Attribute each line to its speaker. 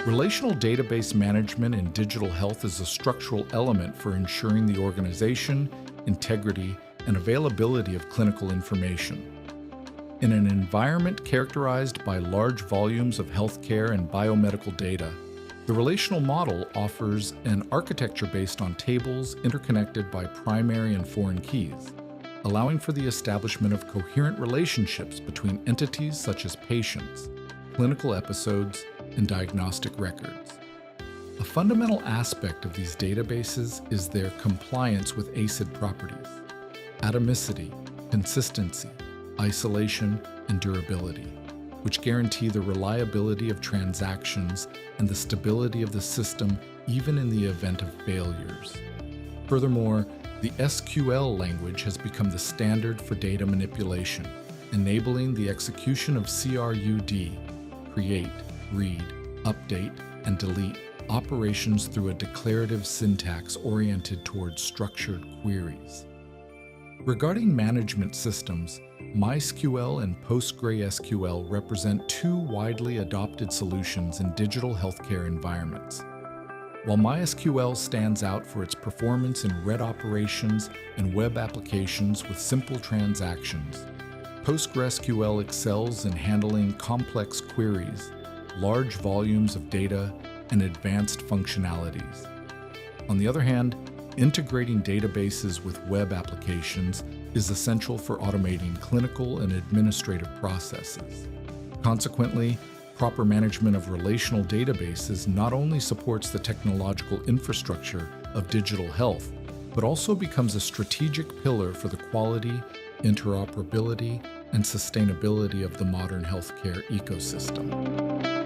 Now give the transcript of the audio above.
Speaker 1: Relational database management in digital health is a structural element for ensuring the organization, integrity, and availability of clinical information. In an environment characterized by large volumes of healthcare and biomedical data, the relational model offers an architecture based on tables interconnected by primary and foreign keys, allowing for the establishment of coherent relationships between entities such as patients, clinical episodes, and diagnostic records. A fundamental aspect of these databases is their compliance with ACID properties: atomicity, consistency, isolation, and durability, which guarantee the reliability of transactions and the stability of the system even in the event of failures. Furthermore, the SQL language has become the standard for data manipulation, enabling the execution of CRUD, create, read, update, and delete operations through a declarative syntax oriented towards structured queries. Regarding management systems, MySQL and PostgreSQL represent two widely adopted solutions in digital healthcare environments. While MySQL stands out for its performance in RED operations and web applications with simple transactions, PostgreSQL excels in handling complex queries, large volumes of data, and advanced functionalities. On the other hand, integrating databases with web applications is essential for automating clinical and administrative processes. Consequently, proper management of relational databases not only supports the technological infrastructure of digital health, but also becomes a strategic pillar for the quality, interoperability, and sustainability of the modern healthcare ecosystem.